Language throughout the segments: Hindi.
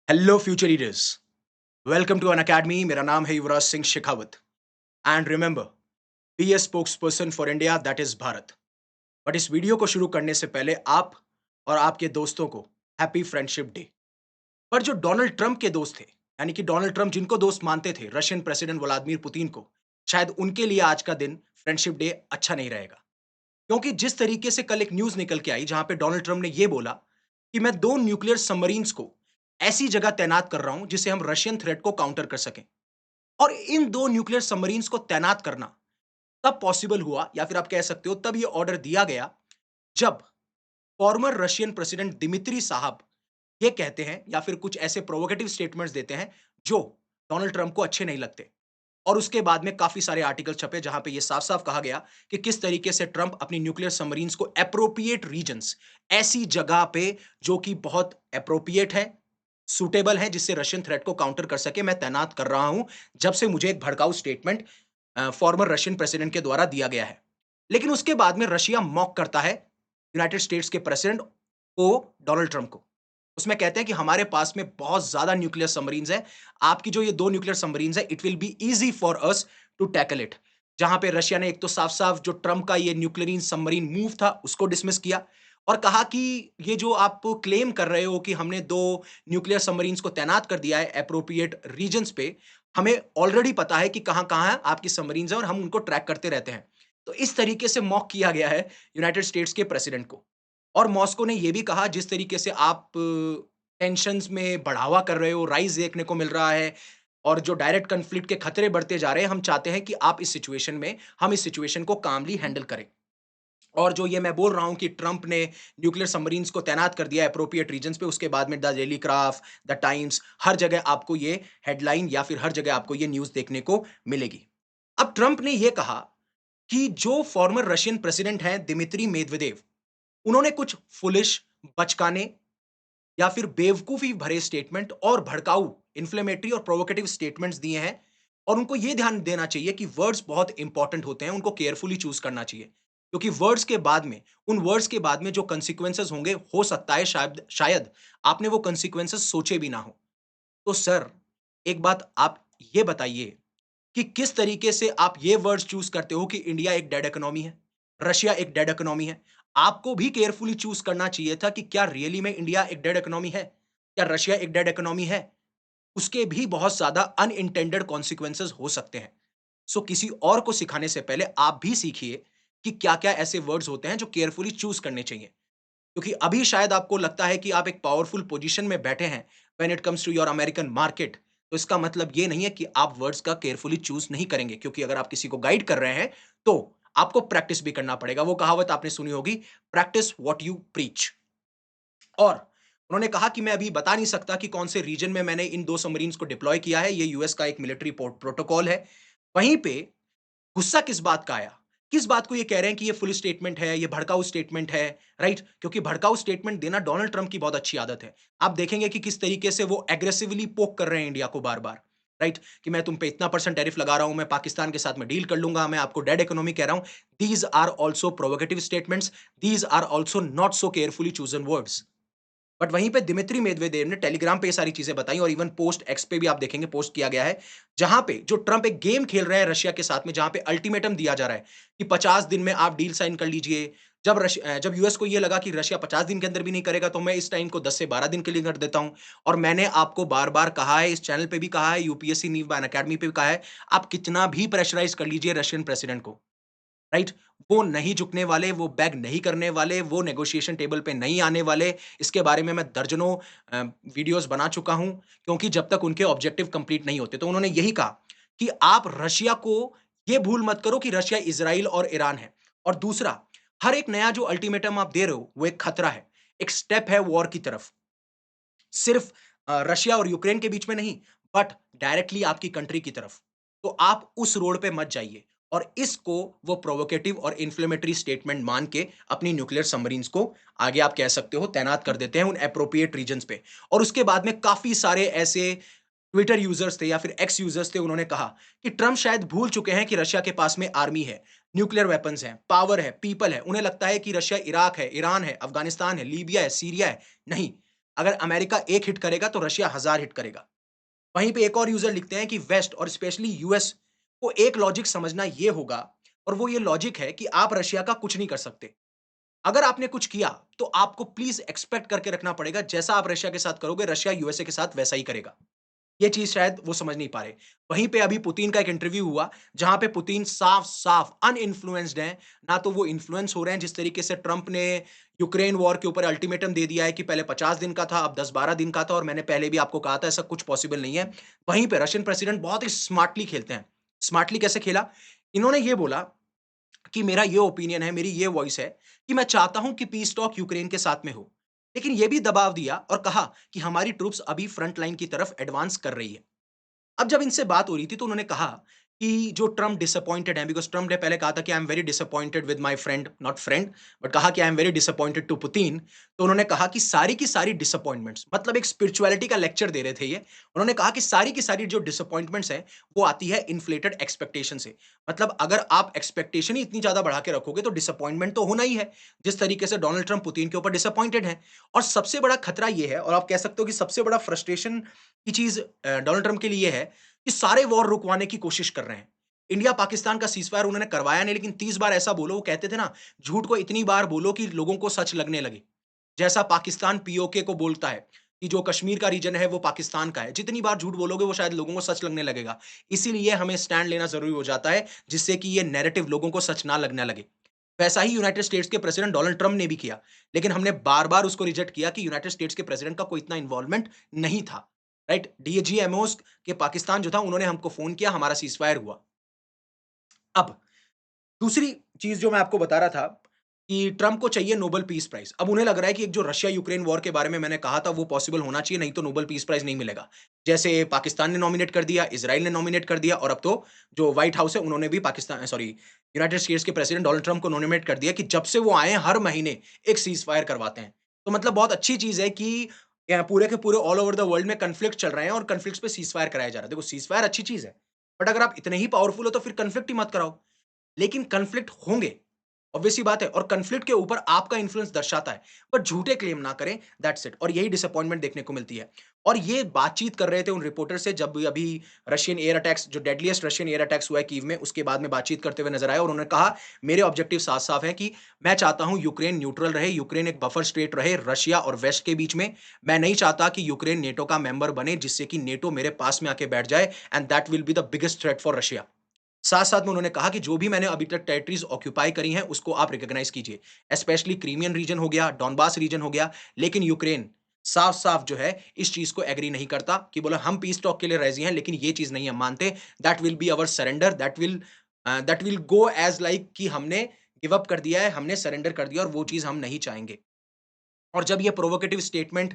Hello future leaders, welcome to Unacademy. मेरा नाम है Yuvraj Singh Shekhawat and remember, be a spokesperson for India, that is Bharat. But इस वीडियो को शुरू करने से पहले आप और आपके दोस्तों को हैप्पी फ्रेंडशिप डे। पर जो डोनाल्ड ट्रंप के दोस्त थे, यानी कि डोनाल्ड ट्रंप जिनको दोस्त मानते थे रशियन प्रेसिडेंट व्लादिमीर पुतिन को, शायद उनके लिए आज का दिन फ्रेंडशिप डे अच्छा नहीं रहेगा। क्योंकि जिस तरीके से कल एक न्यूज निकल के आई जहां पे डोनाल्ड ट्रंप ने यह बोला कि मैं दो न्यूक्लियर सबमरीन्स को ऐसी जगह तैनात कर रहा हूं जिससे हम रशियन थ्रेट को काउंटर कर सकें। और इन दो न्यूक्लियर सबमरीन्स को तैनात करना तब पॉसिबल हुआ, या फिर आप कह सकते हो तब यह ऑर्डर दिया गया, जब फॉर्मर रशियन प्रेसिडेंट दिमित्री साहब ये कहते हैं या फिर कुछ ऐसे प्रोवोकेटिव स्टेटमेंट्स देते हैं जो डोनाल्ड ट्रंप को अच्छे नहीं लगते। और उसके बाद में काफी सारे आर्टिकल छपे जहां पे ये साफ-साफ कहा गया कि किस तरीके से ट्रंप अपनी न्यूक्लियर सबमरीन्स को एप्रोप्रिएट रीजन्स, ऐसी जगह पे जो कि बहुत एप्रोप्रिएट है, सूटेबल है, जिससे रशियन थ्रेट को काउंटर कर सके, मैं तैनात कर रहा हूं, जब से मुझे एक भड़काऊ स्टेटमेंट फॉर्मर रशियन प्रेसिडेंट के द्वारा दिया गया है। लेकिन उसके बाद में रशिया मॉक करता है यूनाइटेड स्टेट्स के प्रेसिडेंट को, डोनाल्ड ट्रंप को। उसमें कहते हैं कि हमारे पास में बहुत ज्यादा न्यूक्लियर सबमरीन्स हैं, आपकी जो ये दो न्यूक्लियर सबमरीन्स है, it will be easy for us to tackle it. जहां पे रशिया ने एक तो साफ साफ जो ट्रंप का ये न्यूक्लियर सबमरीन मूव था उसको डिसमिस किया, और कहा कि ये जो आप क्लेम कर रहे हो कि हमने दो न्यूक्लियर सबमरीन्स को तैनात कर दिया है एप्रोप्रिएट रीजन्स पे, हमें ऑलरेडी पता है कि कहां कहां आपकी सबमरीन्स हैं और हम उनको ट्रैक करते रहते हैं। तो इस तरीके से मॉक किया गया है यूनाइटेड स्टेट्स के प्रेसिडेंट को। और मॉस्को ने यह भी कहा, जिस तरीके से आप टेंशन्स में बढ़ावा कर रहे हो, राइज देखने को मिल रहा है और जो डायरेक्ट कॉन्फ्लिक्ट के खतरे बढ़ते जा रहे हैं, हम चाहते हैं कि आप इस सिचुएशन में, हम इस सिचुएशन को कामली हैंडल करें। और जो ये मैं बोल रहा हूं कि ट्रंप ने न्यूक्लियर सबमरीन्स को तैनात कर दिया एप्रोप्रिएट रीजन्स पे, उसके बाद में the Daily Craft, the Times, हर जगह आपको ये हेडलाइन या फिर हर जगह आपको ये न्यूज देखने को मिलेगी। अब ट्रंप ने यह कहा कि जो फॉर्मर रशियन प्रेसिडेंट हैं दिमित्री मेदवेदेव, उन्होंने कुछ फुलिश, बचकाने या फिर बेवकूफी भरे स्टेटमेंट और भड़काऊ, इन्फ्लेमेटरी और प्रोवोकेटिव स्टेटमेंट्स दिए हैं। और उनको यह ध्यान देना चाहिए कि वर्ड्स बहुत इंपॉर्टेंट होते हैं, उनको केयरफुली चूज करना चाहिए, क्योंकि वर्ड्स के बाद में, उन वर्ड्स के बाद में जो कंसिक्वेंसेस होंगे, हो सकता है शायद शायद आपने वो कंसिक्वेंसेस सोचे भी ना हो। तो सर, एक बात आप ये बताइए कि किस तरीके से आप ये वर्ड्स चूज़ करते हो कि इंडिया एक डेड इकोनॉमी है, रशिया एक डेड इकोनॉमी है। आपको भी केयरफुली चूज़ करना चाहिए था कि क्या रियली में इंडिया एक डेड इकोनॉमी है? क्या रशिया एक डेड इकोनॉमी है? उसके भी बहुत ज़्यादा अनइंटेंडेड कॉन्सिक्वेंसेस हो सकते हैं। सो किसी और को सिखाने से पहले आप भी सीखिए कि क्या-क्या ऐसे वर्ड्स होते हैं जो केयरफुली चूज़ करने चाहिए। क्योंकि अभी शायद आपको लगता है कि आप एक पावरफुल पोजीशन में बैठे हैं when it comes to your American market, तो इसका मतलब ये नहीं है कि आप वर्ड्स का केयरफुली चूज नहीं करेंगे, क्योंकि अगर आप किसी को गाइड कर रहे हैं तो आपको प्रैक्टिस भी करना पड़ेगा। वो कहावत आपने सुनी होगी, प्रैक्टिस व्हाट यू प्रीच। और उन्होंने कहा कि मैं अभी बता नहीं सकता कि कौन से रीजन में मैंने इन दो सबमरीन्स को डिप्लॉय किया है, ये यूएस का एक मिलिट्री प्रोटोकॉल है। वहीं पे गुस्सा किस बात का आया? किस बात को ये कह रहे हैं कि ये फुल स्टेटमेंट है, ये भड़काऊ स्टेटमेंट है, राइट? क्योंकि भड़काऊ स्टेटमेंट देना डोनाल्ड ट्रंप की बहुत अच्छी आदत है। आप देखेंगे कि किस तरीके से वो एग्रेसिवली पोक कर रहे हैं इंडिया को बार-बार, राइट? कि मैं तुम पे इतना परसेंट टैरिफ लगा रहा हूँ, मैं पाकिस्तान के साथ में डील कर लूँगा, मैं आपको डेड इकोनॉमी कह रहा हूँ। These are also provocative statements, these are also not so carefully chosen words. But वहीं पे दिमित्री मेदवेदेव ने टेलीग्राम पे ये सारी चीजें बताई, और इवन पोस्ट एक्स पे भी आप देखेंगे पोस्ट किया गया है, जहां पे जो ट्रंप एक गेम खेल रहे हैं रशिया के साथ में, जहां पे अल्टीमेटम दिया जा रहा है कि 50 दिन में आप डील साइन कर लीजिए। जब यूएस को ये लगा कि रशिया 50 दिन के अंदर भी नहीं करेगा, तो मैं इस टाइम को 10 से 12 दिन के लिए कर देता हूं। और मैंने आपको बार बार कहा है, इस चैनल पे भी कहा है, यूपीएससी नीव बैन अकेडमी पे भी कहा है, आप कितना भी प्रेशराइज कर लीजिए रशियन प्रेसिडेंट को, राइट? वो नहीं झुकने वाले, वो बैग नहीं करने वाले, वो नेगोशिएशन टेबल पे नहीं आने वाले। इसके बारे में मैं दर्जनों वीडियोस बना चुका हूं, क्योंकि जब तक उनके ऑब्जेक्टिव कंप्लीट नहीं होते। तो उन्होंने यही कहा कि आप रशिया को ये भूल मत करो कि रशिया इजराइल और ईरान है। और दूसरा, हर एक नया जो अल्टीमेटम आप दे रहे हो वो एक खतरा है, एक स्टेप है वॉर की तरफ। सिर्फ रशिया और यूक्रेन के बीच में नहीं, बट डायरेक्टली आपकी कंट्री की तरफ। तो आप उस रोड पे मत जाइए। और इसको वो प्रोवोकेटिव और इन्फ्लेमेटरी स्टेटमेंट मान के अपनी न्यूक्लियर सबमरीन्स को आगे आप कह सकते हो तैनात कर देते हैं उन एप्रोप्रिएट रीजन्स पे। और उसके बाद में काफी सारे ऐसे ट्विटर यूजर्स थे या फिर एक्स यूजर्स थे, उन्होंने कहा कि ट्रंप शायद भूल चुके हैं कि रशिया के पास में आर्मी है, न्यूक्लियर वेपन्स हैं, पावर है, पीपल है। उन्हें लगता है कि रशिया इराक है, ईरान है, अफगानिस्तान है, लीबिया है, सीरिया है। नहीं, अगर अमेरिका 1 हिट करेगा तो रशिया 1000 हिट करेगा। वहीं पे एक और यूज़र लिखते हैं कि वेस्ट और स्पेशली यूएस को एक लॉजिक समझना ये होगा और वो ये लॉजिक है कि आप रशिया का कुछ नहीं कर सकते। अगर आपने कुछ किया, तो आपको प्लीज़ एक्सपेक्ट करके रखना पड़ेगा, जैसा आप रशिया के साथ करोगे, रशिया यूएसए के साथ वैसा ही करेगा। ये चीज़ शायद वो समझ नहीं पा रहे। वहीं पे अभी पुतिन का एक इंटरव्यू हुआ, जहाँ पे पुतिन साफ-साफ अनइन्फ्लुएंस्ड हैं, ना तो वो इन्फ्लुएंस हो रहे हैं, जिस तरीके से ट्रंप ने यूक्रेन वॉर के ऊपर अल्टीमेटम दे दिया है कि पहले 50 दिन का था, अब 10-12 दिन का था और मैंने पहले भी आपको कहा था, ऐसा कुछ पॉसिबल नहीं है। वहीं पे रशियन प्रेसिडेंट बहुत ही स्मार्टली खेलते हैं। स्मार्टली कैसे खेला? इन्होंने ये बोला कि मेरा ये ओपिनियन है, मेरी ये वॉइस है कि मैं चाहता हूं कि पीस टॉक यूक्रेन के साथ में हो। लेकिन ये भी दबाव दिया और कहा कि हमारी ट्रूप्स अभी फ्रंट लाइन की तरफ एडवांस कर रही है। अब जब इनसे बात हो रही थी तो उन्होंने कहा कि जो ट्रम्प डिसअपॉइंटेड हैं, बिकॉज़ ट्रम्प ने पहले कहा था कि I am very disappointed with my friend, not friend, but कहा कि I am very disappointed to Putin. तो उन्होंने कहा कि सारी की सारी डिसअपॉइंटमेंट्स, मतलब एक स्पिरिचुअलिटी का लेक्चर दे रहे थे ये। उन्होंने कहा कि सारी की सारी जो डिसअपॉइंटमेंट्स हैं, वो आती है इन्फ्लेटेड एक्सपेक्टेशन से। मतलब अगर आप एक्सपेक्टेशन ही इतनी ज़्यादा बढ़ा के रखोगे तो डिसअपॉइंटमेंट तो होना ही है, जिस तरीके से डोनाल्ड ट्रम्प पुतिन के ऊपर डिसअपॉइंटेड हैं। और सबसे बड़ा खतरा ये है और आप कह सकते हो कि सबसे बड़ा फ्रस्ट्रेशन की चीज़ डोनाल्ड ट्रम्प के लिए है कि सारे वॉर रुकवाने की कोशिश कर रहे हैं। इंडिया पाकिस्तान का सीज़फायर उन्होंने करवाया नहीं, लेकिन 30 बार ऐसा बोलो, वो कहते थे ना, झूठ को इतनी बार बोलो कि लोगों को सच लगने लगे। जैसा पाकिस्तान पीओके को बोलता है कि जो कश्मीर का रीजन है वो पाकिस्तान का है। जितनी बार झूठ बोलोगे वो शायद लोगों को सच लगने लगेगा। इसीलिए हमें स्टैंड लेना ज़रूरी हो जाता है, जिससे कि ये नैरेटिव लोगों को सच ना लगने लगे। वैसा ही यूनाइटेड स्टेट्स के प्रेसिडेंट डोनाल्ड ट्रम्प ने भी किया, लेकिन हमने बार-बार उसको रिजेक्ट किया कि यूनाइटेड स्टेट्स के प्रेसिडेंट का कोई इतना इन्वॉल्वमेंट नहीं था, राइट? डीजीएमओस के पाकिस्तान जो था, उन्होंने हमको फ़ोन किया, हमारा सीज़फायर हुआ। अब दूसरी चीज़ जो मैं आपको बता रहा था कि ट्रम्प को चाहिए नोबेल पीस प्राइज़। अब उन्हें लग रहा है कि एक जो रशिया यूक्रेन वॉर के बारे में मैंने कहा था वो पॉसिबल होना चाहिए, नहीं तो नोबेल पीस प्राइज़ नहीं मिलेगा। जैसे पाकिस्तान ने नॉमिनेट कर दिया, इज़राइल ने नॉमिनेट कर दिया और अब तो जो व्हाइट हाउस है उन्होंने भी यूनाइटेड स्टेट्स के प्रेसिडेंट डोनाल्ड ट्रम्प को नॉमिनेट कर दिया कि जब से वो आए हैं हर महीने एक सीज़फायर करवाते हैं। तो मतलब बहुत अच्छी चीज़ है कि पूरे के पूरे ऑल ओवर द वर्ल्ड में कॉन्फ्लिक्ट चल रहे हैं और कॉन्फ्लिक्ट्स पे सीज़फायर कराया जा रहा है। देखो, सीज़फायर अच्छी चीज़ है, बट अगर आप इतने ही पावरफुल हो तो फिर कॉन्फ्लिक्ट ही मत कराओ। लेकिन कॉन्फ्लिक्ट होंगे, ऑब्वियस सी बात है, और कॉन्फ्लिक्ट के ऊपर आपका इन्फ्लुएंस दर्शाता है, बट झूठे क्लेम ना करें, दैट्स इट। और यही डिसअपॉइंटमेंट देखने को मिलती है। और ये बातचीत कर रहे थे उन रिपोर्टर से जब अभी रशियन एयर अटैक्स, जो डेडलिएस्ट रशियन एयर अटैक्स हुआ है कीव में, उसके बाद में बातचीत करते हुए नजर आए और उन्होंने कहा, मेरे ऑब्जेक्टिव साफ-साफ है कि मैं चाहता हूं यूक्रेन न्यूट्रल रहे, यूक्रेन एक बफर स्टेट रहे रशिया और वेस्ट के बीच में। मैं नहीं चाहता कि यूक्रेन नेटो का मेंबर बने, जिससे कि नेटो मेरे पास में आके बैठ जाए and that will be the biggest threat for Russia. साथ-साथ में उन्होंने कहा कि जो भी मैंने अभी तक टेरिटरीज़ ऑक्यूपाई करी हैं, उसको आप रिकॉग्नाइज़ कीजिए। स्पेशली क्रीमियन रीजन हो गया, डॉनबास रीजन हो गया, लेकिन यूक्रेन साफ-साफ जो है इस चीज़ को एग्री नहीं करता कि बोला हम पीस टॉक के लिए राज़ी हैं, लेकिन ये चीज़ नहीं हम मानते। That will be our surrender, that will go as like कि हमने गिव अप कर दिया है, हमने सरेंडर कर दिया और वो चीज़ हम नहीं चाहेंगे। और जब ये provocative statement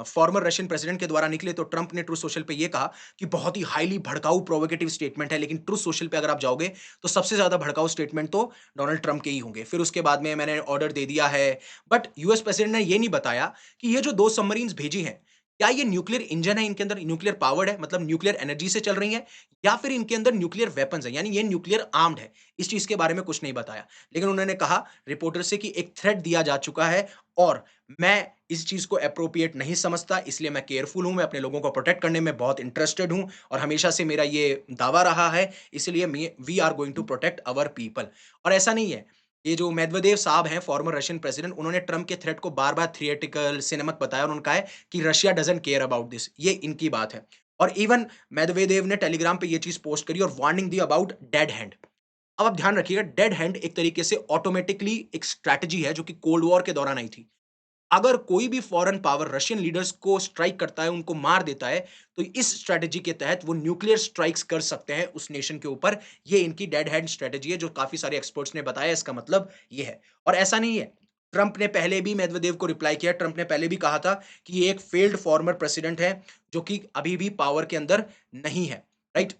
farmer Russian president के द्वारा निकले, तो ट्रंप ने ट्रुथ सोशल पे ये कहा कि बहुत ही हाइली भड़काऊ प्रोवोकेटिव स्टेटमेंट है, लेकिन ट्रुथ सोशल पे अगर आप जाओगे, तो सबसे ज़्यादा भड़काऊ स्टेटमेंट तो डोनाल्ड ट्रंप के ही होंगे। फिर उसके बाद में मैंने ऑर्डर दे दिया है, बट यूएस प्रेसिडेंट ने ये नहीं बताया कि ये जो 2 सबमरीन्स भेजी हैं, क्या ये न्यूक्लियर इंजन है, इनके अंदर न्यूक्लियर पावर्ड है, मतलब न्यूक्लियर एनर्जी से चल रही हैं, या फिर इनके अंदर न्यूक्लियर वेपन्स हैं, यानी ये न्यूक्लियर आर्म्ड है। इस चीज़ के बारे में कुछ नहीं बताया। लेकिन उन्होंने कहा रिपोर्टर से कि एक थ्रेट दिया जा चुका है और मैं इस चीज़ को एप्रोप्रिएट नहीं समझता, इसलिए मैं केयरफुल हूँ, मैं अपने लोगों को प्रोटेक्ट करने में बहुत इंटरेस्टेड हूँ और हमेशा से मेरा ये दावा रहा है, इसलिए we are going to protect our people. और ऐसा नहीं है, ये जो मेदवेदेव साहब हैं, फॉर्मर रशियन प्रेसिडेंट, उन्होंने ट्रम्प के थ्रेट को बार-बार थियोरेटिकल, सिनेमैटिक बताया और उन्होंने कहा है कि Russia doesn't care about this, ये इनकी बात है। और इवन मेदवेदेव ने टेलीग्राम पे ये चीज़ पोस्ट करी और warning the about dead hand. अब आप ध्यान रखिएगा, डेड हैंड एक तरीके से ऑटोमैटिकली एक स्ट्रैटेजी है जो कि कोल्ड वॉर के दौरान आई थी। अगर कोई भी फॉरेन पावर रशियन लीडर्स को स्ट्राइक करता है, उनको मार देता है, तो इस स्ट्रैटेजी के तहत वो न्यूक्लियर स्ट्राइक्स कर सकते हैं उस नेशन के ऊपर। ये इनकी डेड हैंड स्ट्रैटेजी है, जो काफ़ी सारे एक्सपर्ट्स ने बताया, इसका मतलब ये है। और ऐसा नहीं है, ट्रंप ने पहले भी मेदवेदेव को रिप्लाई किया, ट्रंप ने पहले भी कहा था कि ये एक फेल्ड फॉर्मर प्रेसिडेंट है, जो कि अभी भी पावर के अंदर नहीं है, राइट?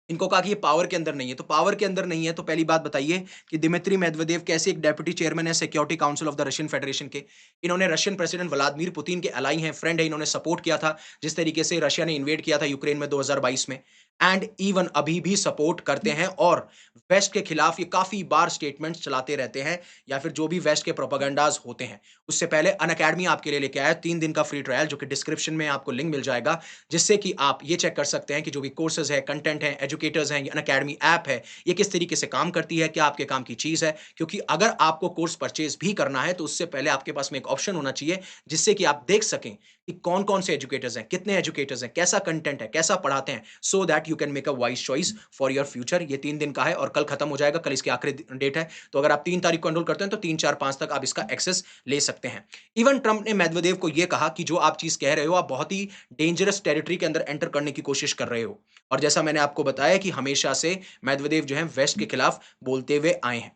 इनको कहा कि ये पावर के अंदर नहीं है, तो पावर के अंदर नहीं है, तो पहली बात बताइए कि दिमित्री मेदवेदेव कैसे एक डेप्यूटी चेयरमैन है security council of the Russian federation के। इन्होंने रशियन प्रेसिडेंट व्लादिमीर पुतिन के अलाई हैं, फ्रेंड है, इन्होंने सपोर्ट किया था, जिस तरीके से रशिया ने इन्वेड किया था यूक्रेन में 2022 में। एंड इवन अभी भी सपोर्ट करते हैं और वेस्ट के खिलाफ ये काफ़ी बार स्टेटमेंट्स चलाते रहते हैं या फिर जो भी वेस्ट के प्रोपेगेंडाज़ होते हैं। उससे पहले अनअकैडमी आपके लिए लेके आया है 3 दिन का फ्री ट्रायल जो कि डिस्क्रिप्शन में आपको लिंक मिल जाएगा, जिससे कि आप ये चेक कर सकते हैं कि जो भी कोर्सेज़ है, कंटेंट है, एजुकेटर्स हैं, ये अनअकैडमी ऐप है, ये किस तरीके से काम करती है, क्या आपके काम की चीज़ है। क्योंकि अगर आपको कोर्स परचेज़ भी करना है, तो उससे पहले आपके पास में एक ऑप्शन होना चाहिए, जिससे कि आप देख सकें कि कौन-कौन से एजुकेटर्स हैं, कितने एजुकेटर्स हैं, कैसा कंटेंट है, कैसा पढ़ाते हैं, so that you can make a wise choice for your future. ये 3 दिन का है और कल खत्म हो जाएगा, कल इसकी आखिरी डेट है। तो अगर आप 3 तारीख को एनरोल करते हैं, तो 3, 4, 5 तक आप इसका एक्सेस ले सकते हैं। इवन ट्रंप ने मेदवेदेव को ये कहा कि जो आप चीज़ कह रहे हो, आप बहुत ही डेंजरस टेरिटरी के अंदर एंटर करने की कोशिश कर रहे हो। और जैसा मैंने आपको बताया कि हमेशा से मेदवेदेव जो हैं वेस्ट के खिलाफ बोलते हुए आए हैं।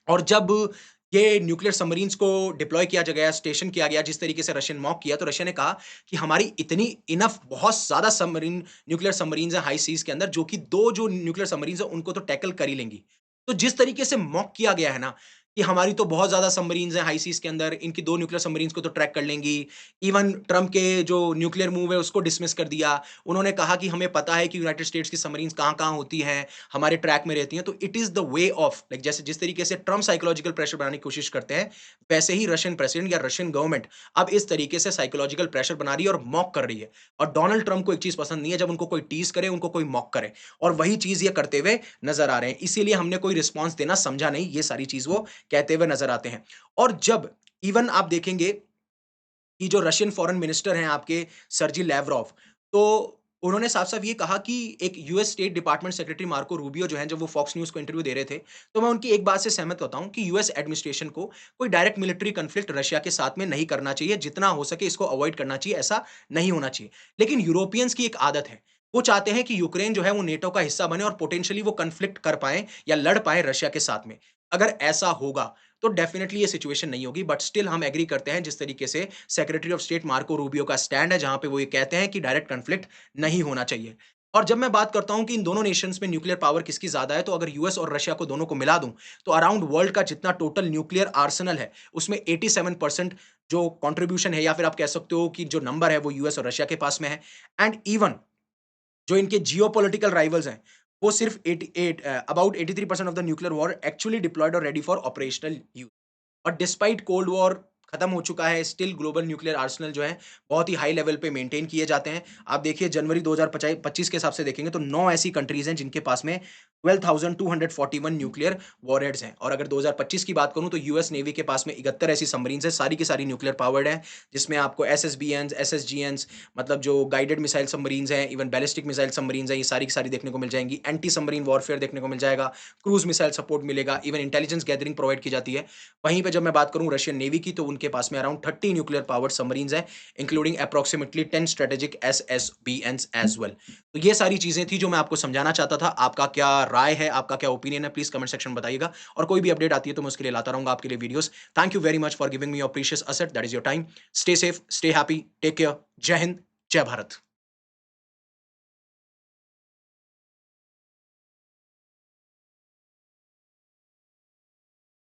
और जब ये न्यूक्लियर सबमरीन्स को डिप्लॉय किया ज गया, स्टेशन किया गया, जिस तरीके से रशियन मॉक किया, तो रशिया ने कहा कि हमारी इतनी इनफ बहुत ज़्यादा सबमरीन न्यूक्लियर सबमरीन्स हैं हाई सीज़ के अंदर, जो कि 2 जो न्यूक्लियर सबमरीन्स हैं, उनको तो टैकल कर ही लेंगी। तो जिस तरीके से मॉक किया गया है ना, कि हमारी तो बहुत ज़्यादा सबमरीन्स हैं हाई सीज़ के अंदर, इनकी 2 न्यूक्लियर सबमरीन्स को तो ट्रैक कर लेंगी। इवन ट्रम्प के जो न्यूक्लियर मूव है, उसको डिसमिस कर दिया। उन्होंने कहा कि हमें पता है कि यूनाइटेड स्टेट्स की सबमरीन्स कहाँ-कहाँ होती हैं, हमारे ट्रैक में रहती हैं, तो it is the way of like जैसे जिस तरीके से ट्रम्प साइकोलॉजिकल प्रेशर बनाने की कोशिश करते हैं, वैसे ही रशियन प्रेसिडेंट या रशियन गवर्नमेंट अब इस तरीके से साइकोलॉजिकल प्रेशर बना रही है और मॉक कर रही है। और डोनाल्ड ट्रम्प को एक चीज़ पसंद नहीं है जब उनको कोई टीज़ करे, उनको कोई मॉक करे और वही चीज़ ये करते हुए नज़र आ रहे हैं। इसीलिए हमने कोई रिस्पॉन्स देना समझा नहीं, ये सारी चीज़ वो कहते हुए नज़र आते हैं। और जब इवन आप देखेंगे कि जो रशियन फॉरेन मिनिस्टर हैं आपके सर्जी लैवरोव, तो उन्होंने साफ-साफ ये कहा कि एक US state department secretary Marco Rubio जो हैं, जब वो फॉक्स न्यूज़ को इंटरव्यू दे रहे थे, तो मैं उनकी एक बात से सहमत होता हूँ कि यूएस एडमिनिस्ट्रेशन को कोई डायरेक्ट मिलिट्री कॉन्फ्लिक्ट रशिया के साथ में नहीं करना चाहिए, जितना हो सके इसको अवॉइड करना चाहिए, ऐसा नहीं होना चाहिए। लेकिन यूरोपियंस की एक आदत है, वो चाहते हैं कि यूक्रेन जो है वो नेटो का हिस्सा बने और पोटेंशियली वो कॉन्फ्लिक्ट कर पाएँ या लड़ पाएँ रशिया के साथ में। अगर ऐसा होगा, तो डेफिनिटली ये सिचुएशन नहीं होगी, बट स्टिल हम एग्री करते हैं जिस तरीके से secretary of state Marco Rubio का स्टैंड है, जहां पे वो ये कहते हैं कि डायरेक्ट कॉन्फ्लिक्ट नहीं होना चाहिए। और जब मैं बात करता हूं कि इन दोनों नेशंस में न्यूक्लियर पावर किसकी ज्यादा है, तो अगर यूएस और रशिया को दोनों को मिला दूं, तो अराउंड वर्ल्ड का जितना टोटल न्यूक्लियर आर्सेनल है, उसमें 87% जो कंट्रीब्यूशन है या फिर आप कह सकते हो कि जो नंबर है वो यूएस और रशिया के पास में है। एंड इवन जो इनके जियोपॉलिटिकल राइवल्स हैं, वो सिर्फ 88 about 83% of the nuclear war actually deployed और रेडी फॉर ऑपरेशनल यूज़। और डिस्पाइट कोल्ड वॉर खत्म हो चुका है, स्टिल ग्लोबल न्यूक्लियर आर्सेनल जो है बहुत ही हाई लेवल पे मेंटेन किए जाते हैं। आप देखिए जनवरी 2025 के हिसाब से देखेंगे तो 9 ऐसी कंट्रीज़ हैं जिनके पास में 12,241 न्यूक्लियर वॉरहेड्स हैं। और अगर 2025 की बात करूँ तो यूएस नेवी के पास में 71 ऐसी सबमरीन्स हैं, सारी की सारी न्यूक्लियर पावर्ड हैं, जिसमें आपको एसएसबीएन्स, एसएसजीएन्स मतलब जो गाइडेड मिसाइल सबमरीन्स हैं, इवन बैलिस्टिक मिसाइल सबमरीन्स हैं, ये सारी की सारी देखने को मिल जाएँगी। एंटी सबमरीन वॉरफेयर देखने को मिल जाएगा, क्रूज़ मिसाइल सपोर्ट मिलेगा, इवन इंटेलिजेंस गैदरिंग प्रोवाइड की जाती है। वहीं पे जब मैं बात करूँ रशियन नेवी की, तो उनके पास में अराउंड 30 न्यूक्लियर पावर्ड सबमरीन्स हैं, including approximately 10 strategic SSBNs as well. तो ये सारी चीज़ें थी जो मैं आपको समझाना चाहता था। आपका क्या राय है, आपका क्या ओपिनियन है, प्लीज़ कमेंट सेक्शन में बताइएगा और कोई भी अपडेट आती है तो मैं उसके लिए लाता रहूँगा आपके लिए videos. Thank you very much for giving me your precious asset that is your time. Stay safe, stay happy, take care. जय हिंद, जय भारत।